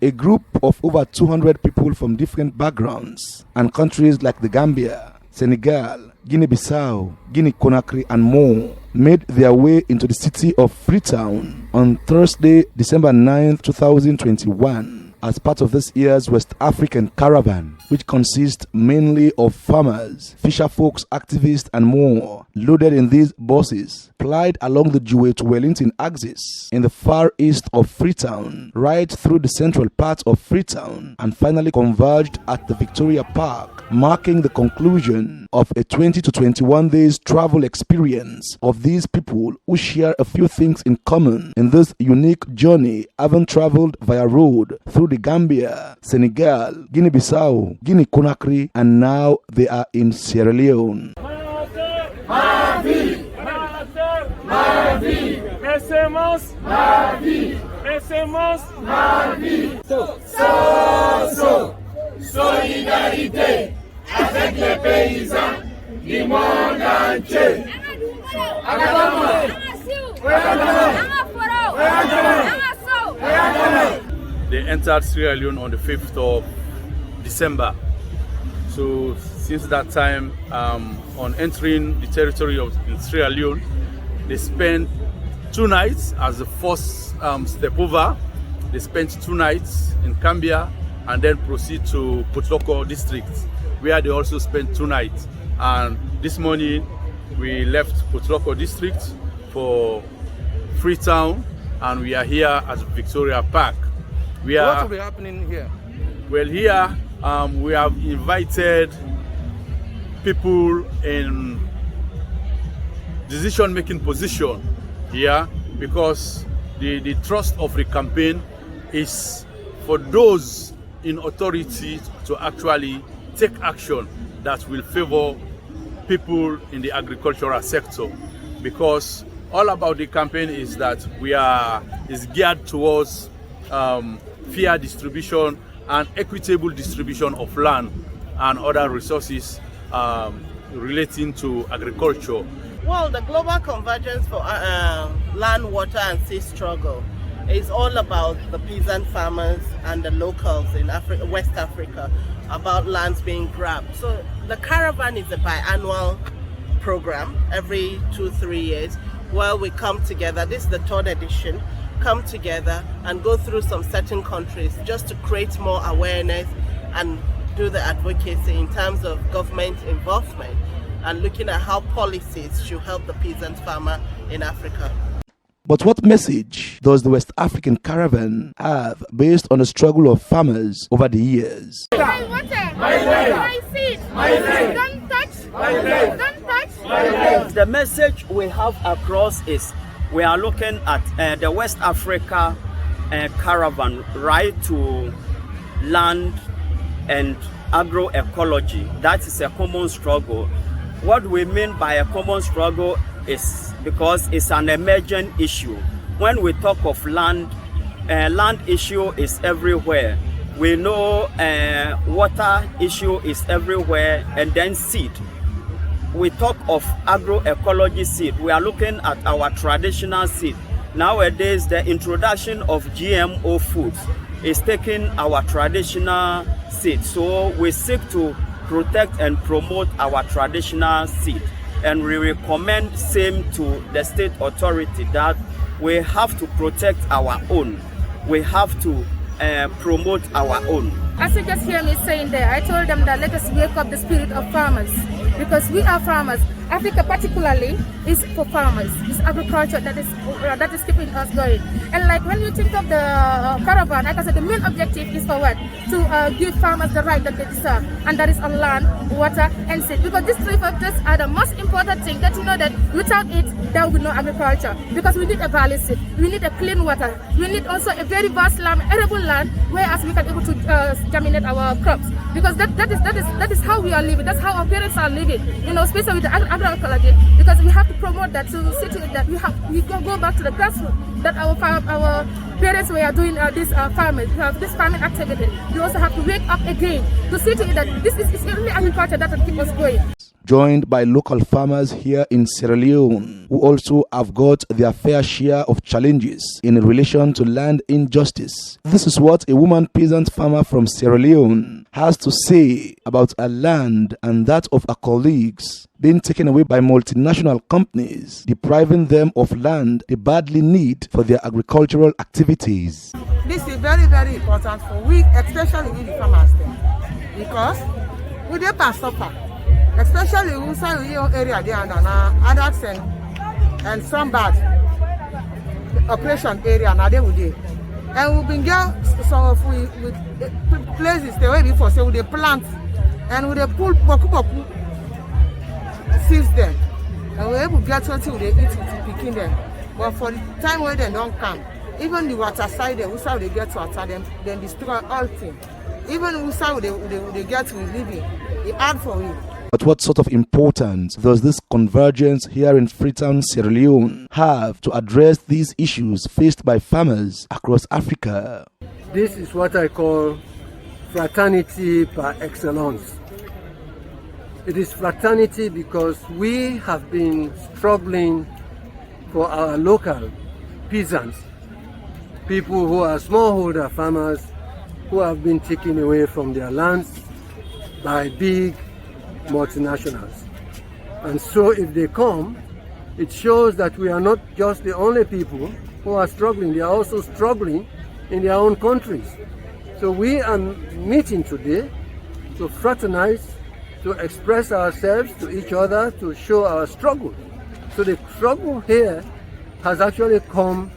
a group of over 200 people from different backgrounds and countries like the Gambia, Senegal, Guinea-Bissau, Guinea-Conakry, and more made their way into the city of Freetown on Thursday, December 9th, 2021. As part of this year's West African Caravan, which consists mainly of farmers, fisherfolks, activists, and more, loaded in these buses, plied along the Dewey to Wellington axis in the far east of Freetown, right through the central part of Freetown, and finally converged at the Victoria Park, marking the conclusion of a 20 to 21 days travel experience of these people who share a few things in common in this unique journey, having traveled via road through the Gambia, Senegal, Guinea-Bissau, Guinea-Conakry, and now they are in Sierra Leone. Solidarité avec les paysans du monde entier. They entered Sierra Leone on the 5th of December. So since that time, on entering the territory of Sierra Leone, they spent 2 nights as the first step over. They spent 2 nights in Gambia and then proceed to Potloko district, where they also spent 2 nights. And this morning, we left Potloko district for Freetown, and we are here at Victoria Park. What will be happening here? Well, here we have invited people in decision-making position here, because the thrust of the campaign is for those in authority to actually take action that will favor people in the agricultural sector, because all about the campaign is that is geared towards fair distribution and equitable distribution of land and other resources relating to agriculture. Well, the global convergence for land, water, and sea struggle is all about the peasant farmers and the locals in Africa, West Africa, about lands being grabbed. So the Caravan is a biannual program every 2-3 years where we come together. This is the 3rd edition. Come together and go through some certain countries just to create more awareness and do the advocacy in terms of government involvement and looking at how policies should help the peasant farmer in Africa. But what message does the West African Caravan have based on the struggle of farmers over the years? My water, my seed, don't touch, don't touch. The message we have across is we are looking at the West Africa Caravan, right to land and agroecology. That is a common struggle. What we mean by a common struggle is because it's an emergent issue. When we talk of land, land issue is everywhere. We know water issue is everywhere, and then seed. We talk of agroecology seed. We are looking at our traditional seed. Nowadays, the introduction of GMO foods is taking our traditional seed. So we seek to protect and promote our traditional seed. And we recommend same to the state authority that we have to protect our own. We have to promote our own. As you just hear me saying there, I told them that let us wake up the spirit of farmers, because we are farmers. Africa particularly is for farmers. It's agriculture that is keeping us going. And like when you think of the Caravan, like I said, the main objective is for what? To give farmers the right that they deserve, and that is on land, water, and seed. Because these 3 factors are the most important thing, that you know that without it, there will be no agriculture. Because we need a balanced seed, we need a clean water, we need also a very vast land, arable land, whereas we can be able to germinate our crops. Because that is how we are living. That's how our parents are living. You know, especially with the agroecology. Because we have to promote that, to see to it that we go back to the grassroots. That our parents were doing this farming. We have this farming activity. We also have to wake up again to see to it that this is really agriculture that will keep us going. joined by local farmers here in Sierra Leone, who also have got their fair share of challenges in relation to land injustice. This is what a woman peasant farmer from Sierra Leone has to say about her land and that of her colleagues being taken away by multinational companies, depriving them of land they badly need for their agricultural activities. This is very, very important for we, especially we the farmers there, because we dey pass suffer, especially inside the area there and adults and some bad operation area now they would dey, and we've been get some of we with places the way before say we dey plant and we dey pull boku seeds them, and we able get something we dey eat with picking them, but for the time when they don't come, even the water side there, we say they get water, then destroy all things. Even we say they get to living, it hard for you. But what sort of importance does this convergence here in Freetown, Sierra Leone have to address these issues faced by farmers across Africa? This is what I call fraternity par excellence. It is fraternity because we have been struggling for our local peasants, people who are smallholder farmers who have been taken away from their lands by big multinationals. And so if they come, it shows that we are not just the only people who are struggling, they are also struggling in their own countries. So we are meeting today to fraternize, to express ourselves to each other, to show our struggle. So the struggle here has actually come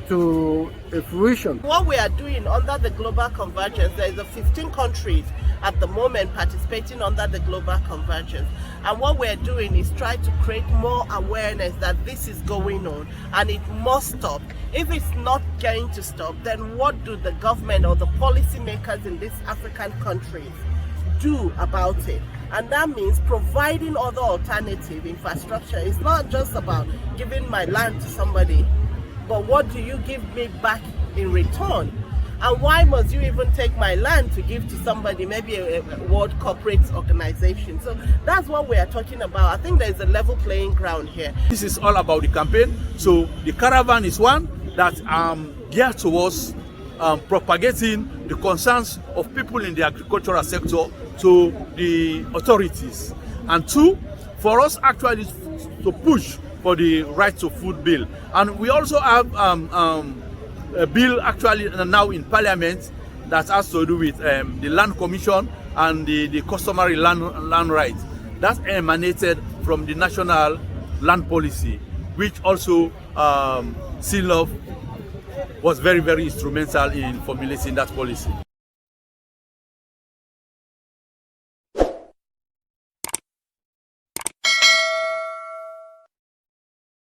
to a fruition. What we are doing under the global convergence, there is 15 countries at the moment participating under the global convergence, and what we're doing is try to create more awareness that this is going on and it must stop. If it's not going to stop, then what do the government or the policymakers in these African countries do about it? And that means providing other alternative infrastructure. It's not just about giving my land to somebody, but what do you give me back in return? And why must you even take my land to give to somebody, maybe a world corporate organization? So that's what we are talking about. I think there's a level playing ground here. This is all about the campaign. So the Caravan is one that geared towards propagating the concerns of people in the agricultural sector to the authorities. And two, for us actually to push for the right to food bill. And we also have a bill actually now in Parliament that has to do with the Land Commission and the customary land rights. That emanated from the National Land Policy, which also Seal was very, very instrumental in formulating that policy.